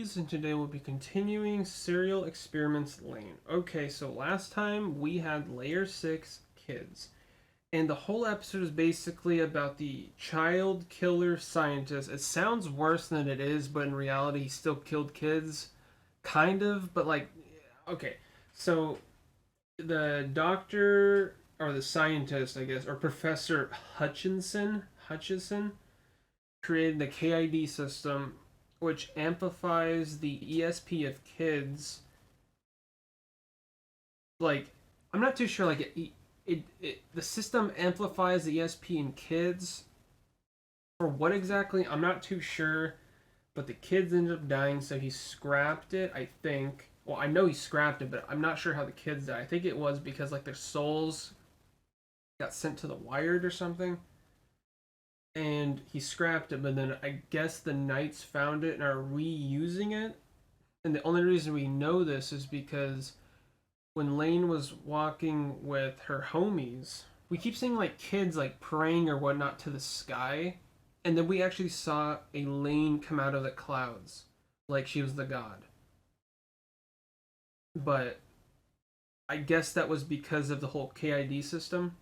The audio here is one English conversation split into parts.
Kids, and today we'll be continuing Serial Experiments Lain. Okay, so last time we had Layer 6 Kids, and the whole episode is basically about the child killer scientist. It sounds worse than it is, but in reality, he still killed kids. Kind of, but like, okay. So the doctor, or the scientist, I guess, or Professor Hutchison, created the KID system, which amplifies the ESP of kids. Like, I'm not too sure. Like, the system amplifies the ESP in kids. For what exactly, I'm not too sure. But the kids ended up dying, so he scrapped it, I think. Well, I know he scrapped it, but I'm not sure how the kids died. I think it was because, like, their souls got sent to the wired or something. And he scrapped it, but then I guess the Knights found it and are reusing it. And the only reason we know this is because when Lain was walking with her homies, we keep seeing like kids like praying or whatnot to the sky, and then we actually saw a Lain come out of the clouds, like she was the god. But I guess that was because of the whole KID system.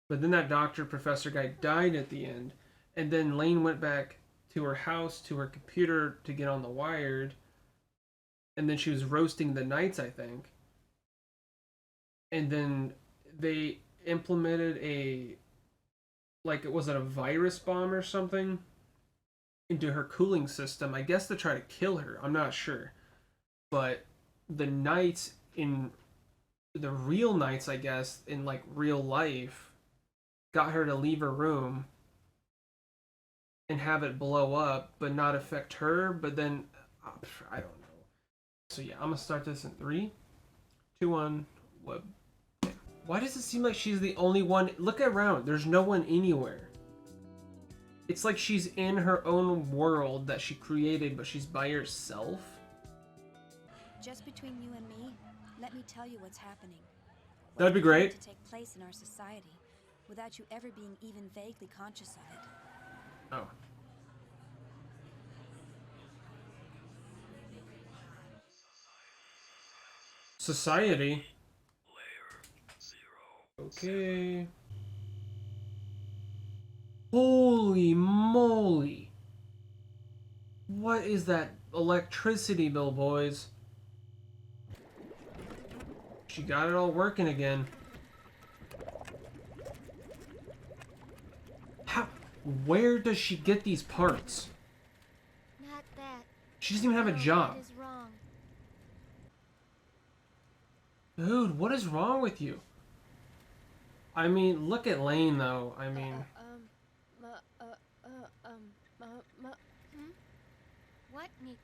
But then that doctor professor guy died at the end, and then Lain went back to her house, to her computer to get on the wired, and then she was roasting the Knights, I think. And then they implemented a, like, was it a virus bomb or something into her cooling system, I guess to try to kill her. I'm not sure. But the Knights in the real Knights, I guess, in like real life, got her to leave her room and have it blow up, but not affect her. But then, I don't know. So yeah, I'm gonna start this in 3, 2, 1. Web. Why does it seem like she's the only one? Look around. There's no one anywhere. It's like she's in her own world that she created, but she's by herself. Just between you and me, let me tell you what's happening. That'd be great. To take place in our society, without you ever being even vaguely conscious of it. Oh. Society. Okay. Holy moly. What is that electricity bill, boys? She got it all working again. How? Where does she get these parts? Not that. She doesn't even have a job. That is wrong. Dude, what is wrong with you? I mean, look at Lain, though. I mean... What, Nika?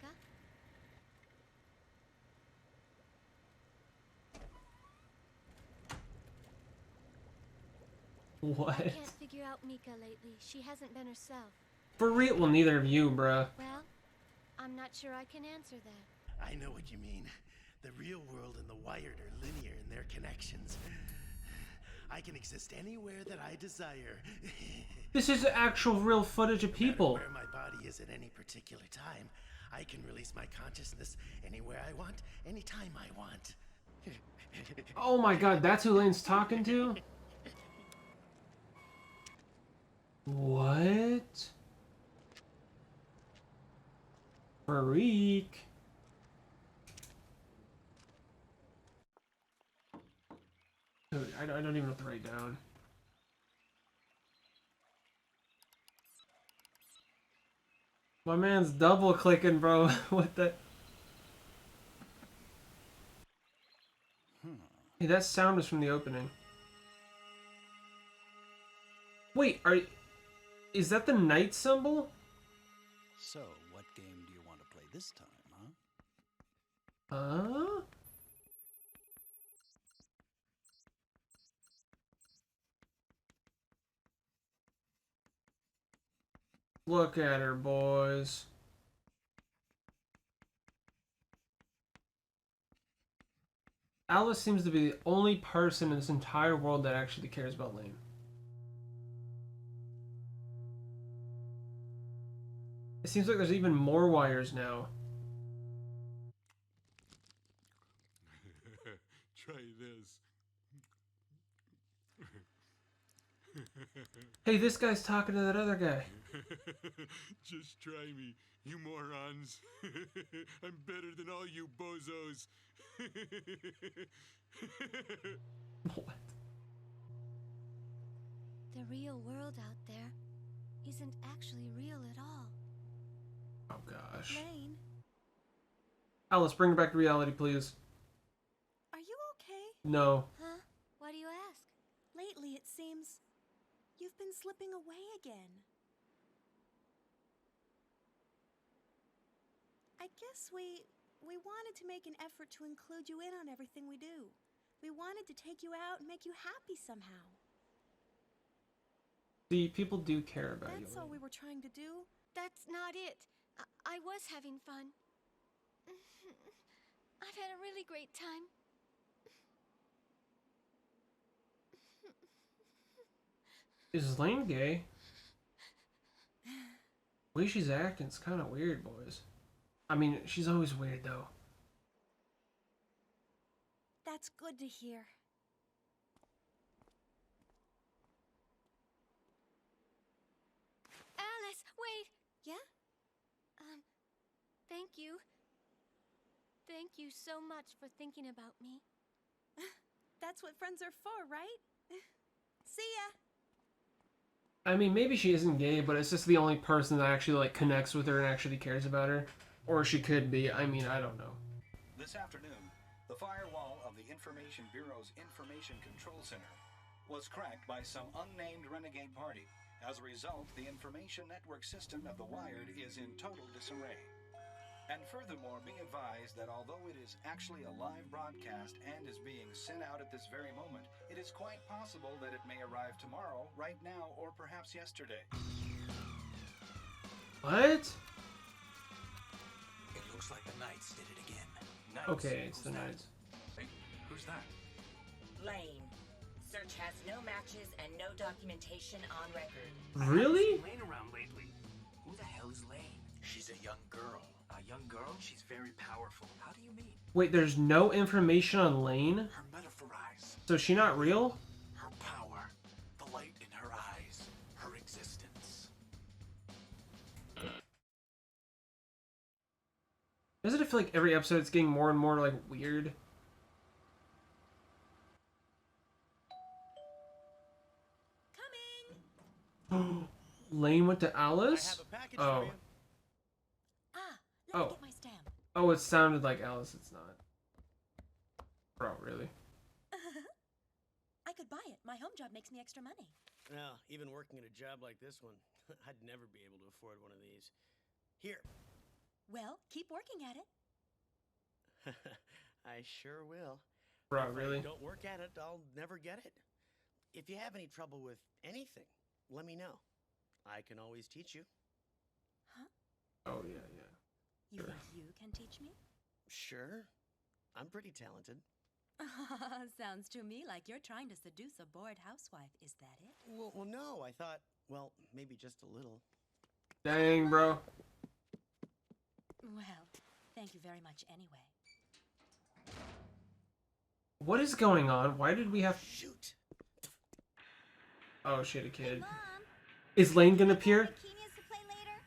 What? I can't figure out Mika lately. She hasn't been herself. For real? Well, neither of you, bruh. Well, I'm not sure I can answer that. I know what you mean. The real world and the wired are linear in their connections. I can exist anywhere that I desire. This is actual real footage of people. Where my body is at any particular time, I can release my consciousness anywhere I want, anytime I want. Oh my god, that's who Lane's talking to? What? Freak. Dude, I don't even know what to write down. My man's double clicking, bro. What the? Hey, that sound was from the opening. Wait, is that the knight symbol? So, what game do you want to play this time, huh? Huh? Look at her, boys. Alice seems to be the only person in this entire world that actually cares about Lain. It seems like there's even more wires now. Try this. Hey, this guy's talking to that other guy. Just try me, you morons. I'm better than all you bozos. What? The real world out there isn't actually real at all. Oh gosh. Lain, Alice, bring her back to reality, please. are you okay? No. Huh? Why do you ask? Lately, it seems you've been slipping away again. I guess we wanted to make an effort to include you in on everything we do. We wanted to take you out and make you happy somehow. See, people do care about you. That's all we were trying to do. That's not it. I was having fun. I've had a really great time. Is Lain gay? The way she's acting's kind of weird, boys. I mean, she's always weird, though. That's good to hear. Alice, wait! Yeah? Thank you. Thank you so much for thinking about me. That's what friends are for, right? See ya! I mean, maybe she isn't gay, but it's just the only person that actually, like, connects with her and actually cares about her. Or she could be. I mean, I don't know. This afternoon, the firewall of the Information Bureau's Information Control Center was cracked by some unnamed renegade party. As a result, the information network system of the Wired is in total disarray. And furthermore, be advised that although it is actually a live broadcast and is being sent out at this very moment, it is quite possible that it may arrive tomorrow, right now, or perhaps yesterday. What? It looks like the Knights did it again. Knights? Okay, it's Who's the that? Knights. Hey, who's that? Lain. Search has no matches and no documentation on record. Really? I've seen Lain around lately. Who the hell is Lain? She's a young girl. A young girl? She's very powerful. How do you mean? Wait, there's no information on Lain? Her metaphor eyes, So is she not real? her power, the light in her eyes, her existence. Doesn't it feel like every episode it's getting more and more, like, weird? Coming! Lain went to Alice? I have a package Oh. for you. Ah, let Oh. me get my stamp. Oh, it sounded like Alice. It's not. Bro, really? I could buy it. My home job makes me extra money. Well, even working at a job like this one, I'd never be able to afford one of these. Here. Well, keep working at it. I sure will. Bro, If I really? don't work at it, I'll never get it. If you have any trouble with anything, let me know. I can always teach you. Oh, yeah, yeah. You Sure. think you can teach me? Sure. I'm pretty talented. Sounds to me like you're trying to seduce a bored housewife. Is that it? Well, no, I thought, well, maybe just a little. Dang, bro. Well, thank you very much anyway. What is going on? Why did we have... Shoot! Oh, shit, a kid. Mom, Is Lain gonna appear? Keenan is to play later.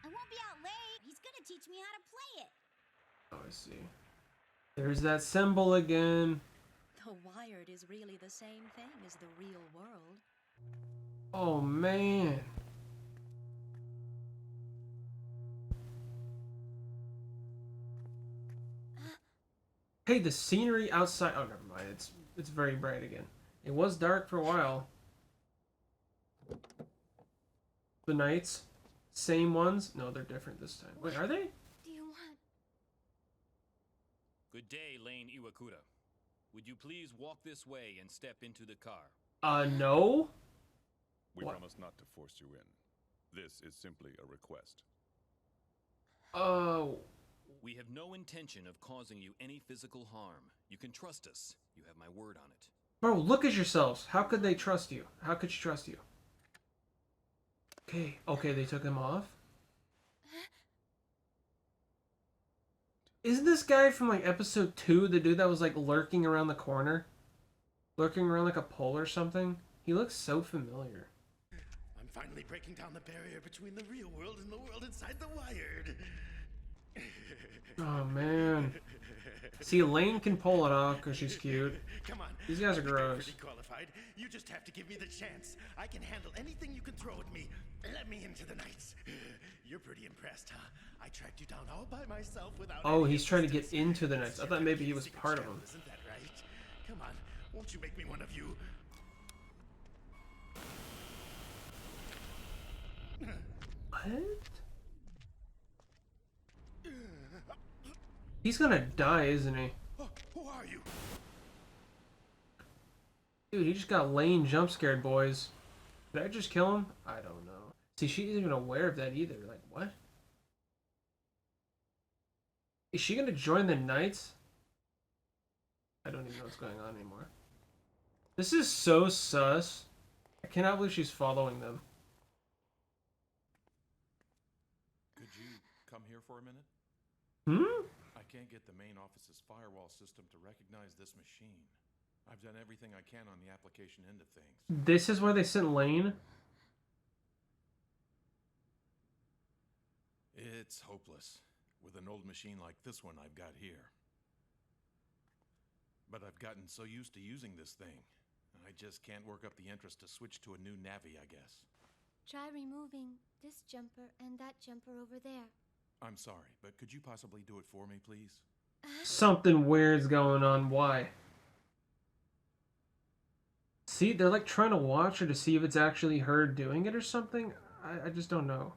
I won't be out late. He's gonna teach me how to play it. Oh, I see. There's that symbol again. The Wired is really the same thing as the real world. Oh, man. Hey, the scenery outside... Oh, never mind. It's very bright again. It was dark for a while. The Knights? Same ones? No, they're different this time. Wait, are they? Do you want? Good day, Lain Iwakura. Would you please walk this way and step into the car? No? We What? promise not to force you in. This is simply a request. Oh. We have no intention of causing you any physical harm. You can trust us. You have my word on it. Bro, look at yourselves. How could they trust you? How could she trust you? Okay, they took him off. Isn't this guy from like episode 2 the dude that was like lurking around the corner? Lurking around like a pole or something? He looks so familiar. I'm finally breaking down the barrier between the real world and the world inside the Wired. Oh man. See, Lain can pull it off because she's cute. Come on. These guys are I think I'm gross. pretty qualified. You just have to give me the chance. I can handle anything you can throw at me. Let me into the Knights. You're pretty impressed, huh? I tracked you down all by myself without. Oh, any he's trying to get assistance. into the Knights. I thought maybe he was Secret part of channel, them. Isn't that right? Come on, won't you make me one of you? What? He's gonna die, isn't he? Oh, who are you? Dude, he just got Lain jump scared, boys. Did I just kill him? I don't know. See, she isn't even aware of that either. Like, what? Is she gonna join the Knights? I don't even know what's going on anymore. This is so sus. I cannot believe she's following them. Could you come here for a minute? Hmm? I can't get the main office's firewall system to recognize this machine. I've done everything I can on the application end of things. This is why they sent Lain? It's hopeless, with an old machine like this one I've got here. But I've gotten so used to using this thing, I just can't work up the interest to switch to a new Navi, I guess. Try removing this jumper and that jumper over there. I'm sorry, but could you possibly do it for me, please? Something weird's going on. Why? See, they're like trying to watch her to see if it's actually her doing it or something. I just don't know.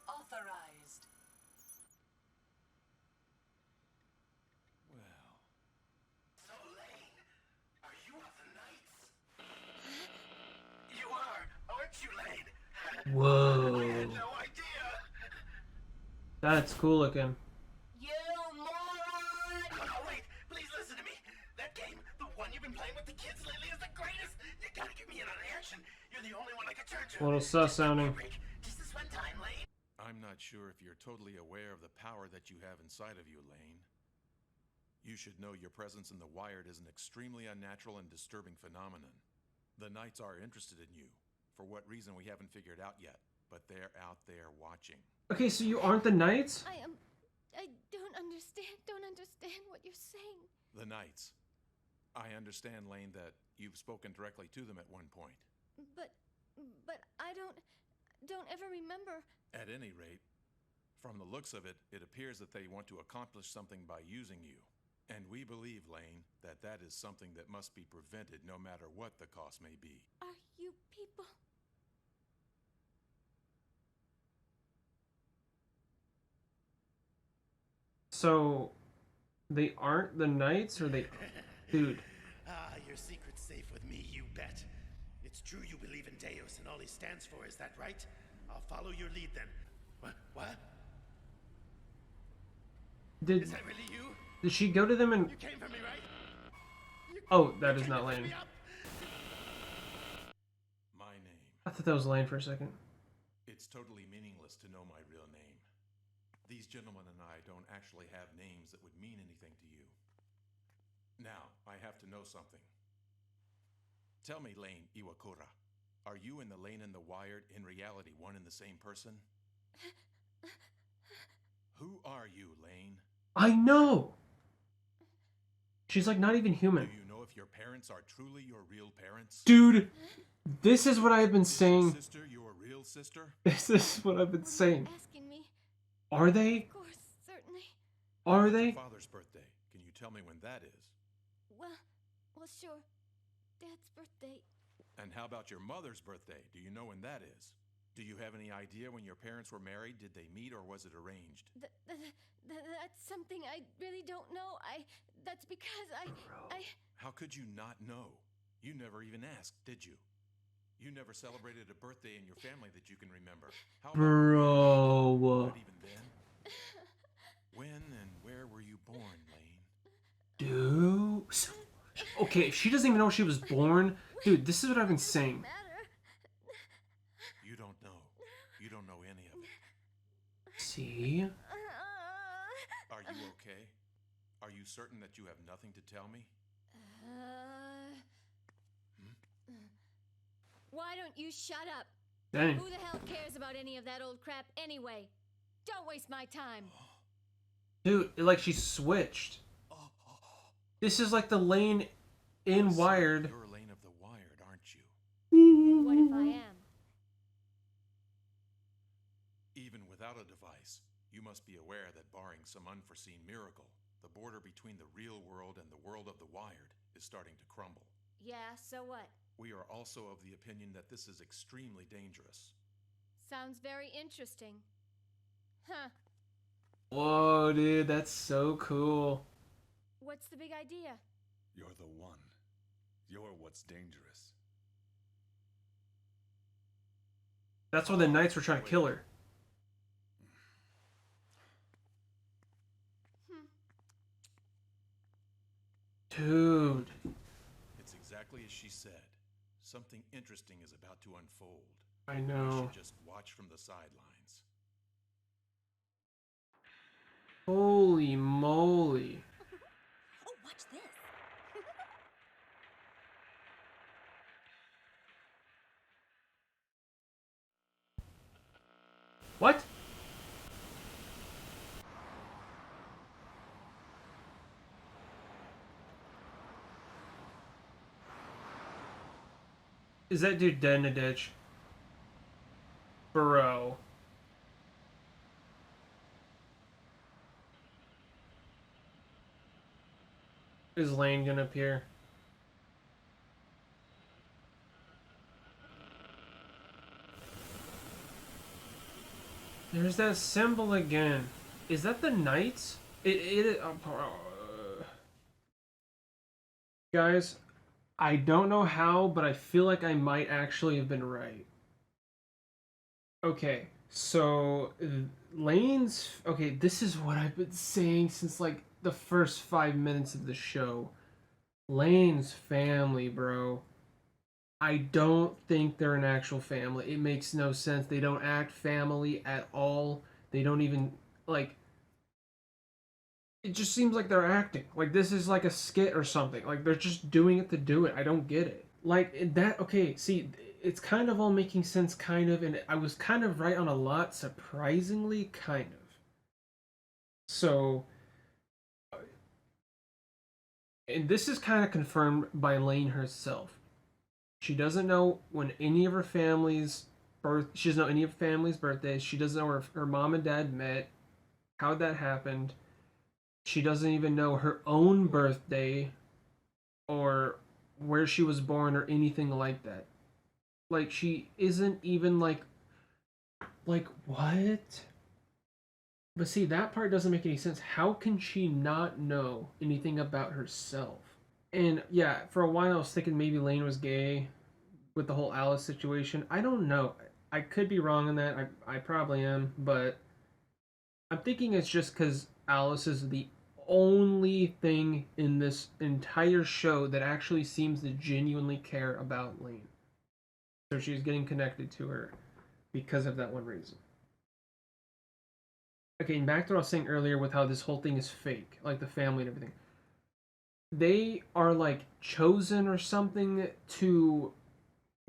Authorized. Well, So, Lain, are you of the Knights? You are, aren't you, Lain? Whoa. I had no idea. That's cool looking. You moron! Oh, wait, please listen to me. That game, the one you've been playing with the kids lately, is the greatest. You gotta get me in on the action. You're the only one I can turn to. A little sus sounding. Just this one time, Lain. I'm not sure if you're totally aware of the power that you have inside of you, Lain. You should know your presence in the Wired is an extremely unnatural and disturbing phenomenon. The Knights are interested in you. For what reason we haven't figured out yet, but they're out there watching. Okay, so you aren't the Knights? I don't understand what you're saying. The Knights. I understand, Lain, that you've spoken directly to them at one point. But I don't ever remember. At any rate, from the looks of it, it appears that they want to accomplish something by using you. And we believe, Lain, that that is something that must be prevented no matter what the cost may be. Are you people? So, they aren't the Knights, or they... Dude. Ah, your secret's safe with me, you bet. It's true you believe in Deus and all he stands for, is that right? I'll follow your lead then. What? Is that really you? Did she go to them and... You came for me, right? Oh, that is not Lain. My name. I thought that was Lain for a second. It's totally meaningless to know my real name. These gentlemen and I don't actually have names that would mean anything to you. Now, I have to know something. Tell me, Lain Iwakura, are you and the Lain in the Wired in reality one and the same person? Who are you, Lain? I know! She's like not even human. Do you know if your parents are truly your real parents? Dude, this is what I've been saying. Your sister, your real sister? This is what I've been saying. Asking me. Are they? Of course, certainly. Are they? Father's birthday. Can you tell me when that is? Well, sure. Dad's birthday. And how about your mother's birthday? Do you know when that is? Do you have any idea when your parents were married? Did they meet or was it arranged? That's something I really don't know. That's because I... How could you not know? You never even asked, did you? You never celebrated a birthday in your family that you can remember. How Bro. Not even then? When and where were you born, Lain? Dude. Okay, if she doesn't even know she was born, dude, this is what I've been saying. You don't know. You don't know any of it. See? Are you okay? Are you certain that you have nothing to tell me? Why don't you shut up? Dang. Who the hell cares about any of that old crap anyway? Don't waste my time. Dude, like she switched. This is like the Lain in Wired. You're Lain of the Wired, aren't you? What if I am? Even without a device, you must be aware that barring some unforeseen miracle, the border between the real world and the world of the Wired is starting to crumble. Yeah, so what? We are also of the opinion that this is extremely dangerous. Sounds very interesting. Huh. Whoa, dude, that's so cool. What's the big idea? You're the one. You're what's dangerous. That's why the Knights were trying to kill her. Dude. It's exactly as she said. Something interesting is about to unfold. I know. We should just watch from the sidelines. Holy moly. Oh, watch this. What? Is that dude dead in a ditch? Bro. Is Lain gonna appear? There's that symbol again. Is that the Knights? Guys, I don't know how, but I feel like I might actually have been right. Okay, so Lane's... Okay, this is what I've been saying since like the first 5 minutes of the show. Lane's family, bro. I don't think they're an actual family. It makes no sense. They don't act family at all. They don't even, like... It just seems like they're acting. Like, this is like a skit or something. Like, they're just doing it to do it. I don't get it. Like, that... Okay, see, it's kind of all making sense, kind of, and I was kind of right on a lot, surprisingly, kind of. So... And this is kind of confirmed by Lain herself. She doesn't know when any of her family's she doesn't know any of her family's birthdays. She doesn't know where her mom and dad met, how that happened. She doesn't even know her own birthday or where she was born or anything like that. Like, she isn't even like what? But see, that part doesn't make any sense. How can she not know anything about herself? And yeah, for a while I was thinking maybe Lain was gay with the whole Alice situation. I don't know. I could be wrong on that. I probably am, but I'm thinking it's just because Alice is the only thing in this entire show that actually seems to genuinely care about Lain. So she's getting connected to her because of that one reason. Okay, and back to what I was saying earlier with how this whole thing is fake, like the family and everything. They are like chosen or something to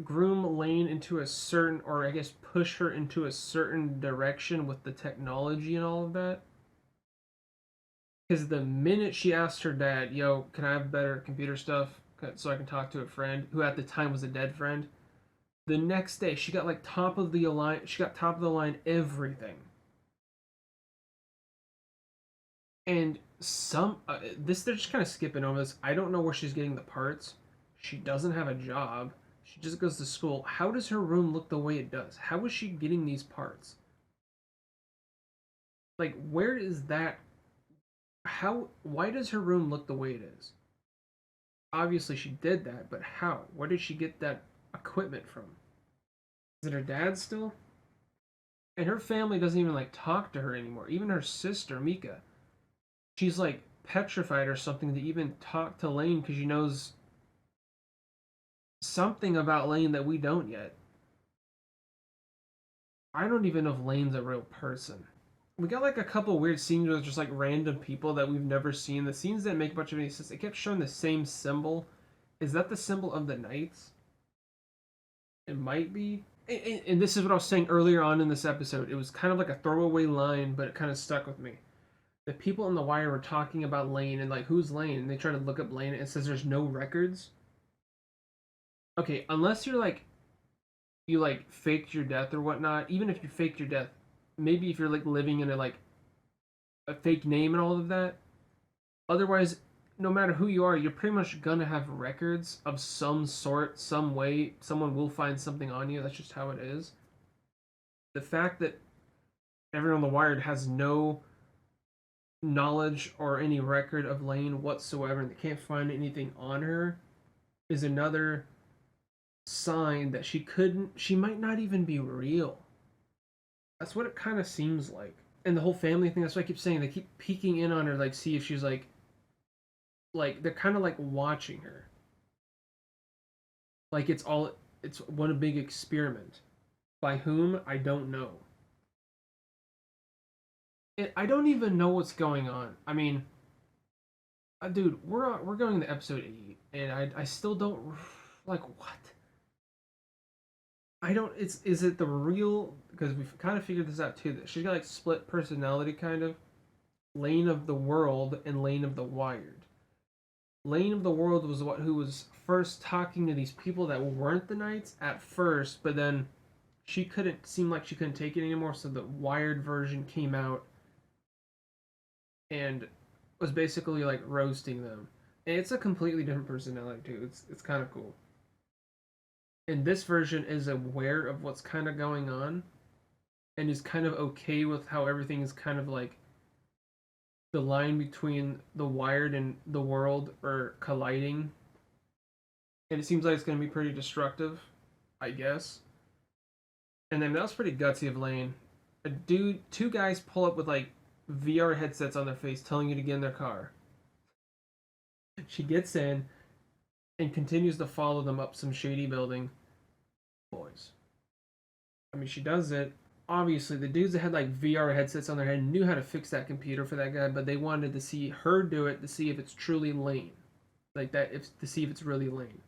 groom Lain into a certain, or I guess push her into a certain direction with the technology and all of that. Because the minute she asked her dad, yo, can I have better computer stuff so I can talk to a friend who at the time was a dead friend, the next day she got like top of the line, she got top of the line everything. And this, they're just kind of skipping over this. I don't know where she's getting the parts. She doesn't have a job. She just goes to school. How does her room look the way it does? How is she getting these parts? Like, where is that? Why does her room look the way it is? Obviously she did that, but how? Where did she get that equipment from? Is it her dad still? And her family doesn't even like talk to her anymore. Even her sister, Mika. She's like petrified or something to even talk to Lain because she knows something about Lain that we don't yet. I don't even know if Lain's a real person. We got like a couple weird scenes with just like random people that we've never seen. The scenes didn't make much of any sense. They kept showing the same symbol. Is that the symbol of the Knights? It might be. And this is what I was saying earlier on in this episode. It was kind of like a throwaway line, but it kind of stuck with me. The people on the wire were talking about Lain and like, who's Lain? And they try to look up Lain and it says there's no records. Okay, unless you're like, you like faked your death or whatnot. Even if you faked your death, maybe if you're like living in a fake name and all of that. Otherwise, no matter who you are, you're pretty much gonna have records of some sort, some way. Someone will find something on you. That's just how it is. The fact that everyone on the Wired has no knowledge or any record of Lain whatsoever, and they can't find anything on her, is another sign that she might not even be real. That's what it kind of seems like. And the whole family thing, that's what I keep saying. They keep peeking in on her, like, see if she's like they're kind of like watching her. Like it's one big experiment. By whom, I don't know. I don't even know what's going on. I mean, dude, we're going to episode 8, and I still don't like what. I don't. Is it the real? Because we've kind of figured this out too. That she's got like split personality, kind of. Lain of the World and Lain of the Wired. Lain of the World was who was first talking to these people that weren't the Knights at first, but then she couldn't take it anymore, so the Wired version came out and was basically like roasting them. And it's a completely different personality too. It's kind of cool. And this version is aware of what's kind of going on and is kind of okay with how everything is kind of like the line between the Wired and the world are colliding. And it seems like it's going to be pretty destructive, I guess. And then that was pretty gutsy of Lain. Two guys pull up with like VR headsets on their face telling you to get in their car. She gets in and continues to follow them up some shady building. Boys. I mean, she does it. Obviously, the dudes that had like VR headsets on their head knew how to fix that computer for that guy, but they wanted to see her do it to see if it's truly Lain. Like that, to see if it's really Lain.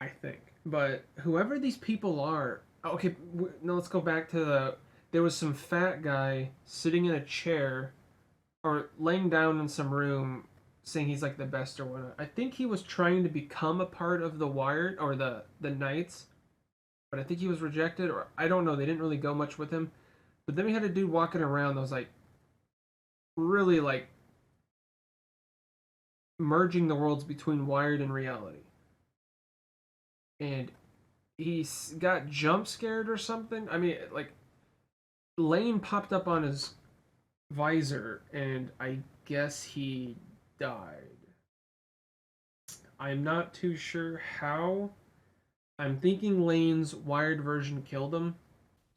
I think. But whoever these people are... Okay, now let's go back to there was some fat guy sitting in a chair or laying down in some room saying he's like the best or whatnot. I think he was trying to become a part of the Wired or the Knights, but I think he was rejected, or I don't know. They didn't really go much with him. But then we had a dude walking around that was like really like merging the worlds between Wired and reality. And he got jump scared or something. I mean, like Lain popped up on his visor, and I guess he died. I'm not too sure how. I'm thinking Lain's Wired version killed him.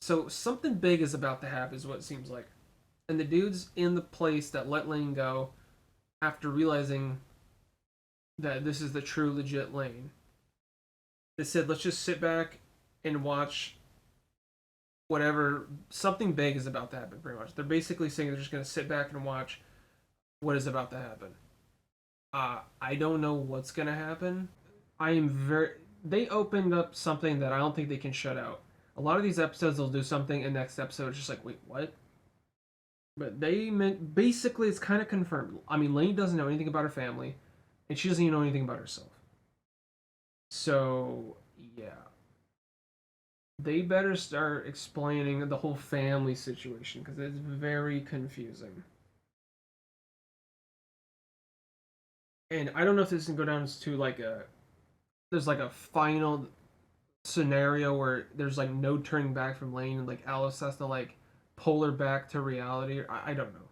So something big is about to happen, is what it seems like. And the dudes in the place that let Lain go, after realizing that this is the true legit Lain, they said, let's just sit back and watch whatever. Something big is about to happen, pretty much. They're basically saying they're just going to sit back and watch what is about to happen. I don't know what's going to happen. They opened up something that I don't think they can shut out. A lot of these episodes, they'll do something, and next episode, it's just like, wait, what? But basically, it's kind of confirmed. I mean, Lain doesn't know anything about her family, and she doesn't even know anything about herself. So, yeah. They better start explaining the whole family situation, because it's very confusing. And I don't know if this can go down to like there's like a final scenario where there's like no turning back from Lain, and like Alice has to like pull her back to reality. I don't know.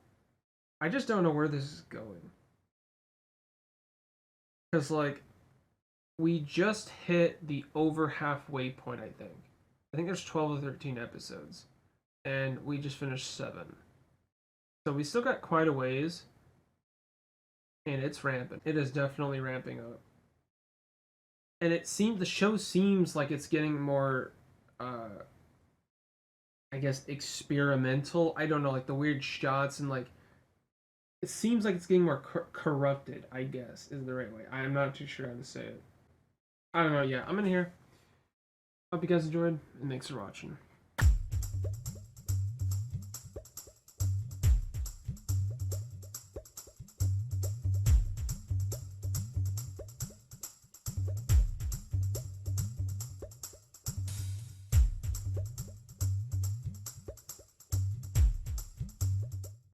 I just don't know where this is going. Because like we just hit the over halfway point, I think. I think there's 12 or 13 episodes. And we just finished 7. So we still got quite a ways. And it's rampant. It is definitely ramping up. And the show seems like it's getting more, I guess, experimental. I don't know, like the weird shots and like it seems like it's getting more corrupted, I guess, is the right way. I'm not too sure how to say it. I don't know. Yeah, I'm in here. Hope you guys enjoyed, and thanks for watching.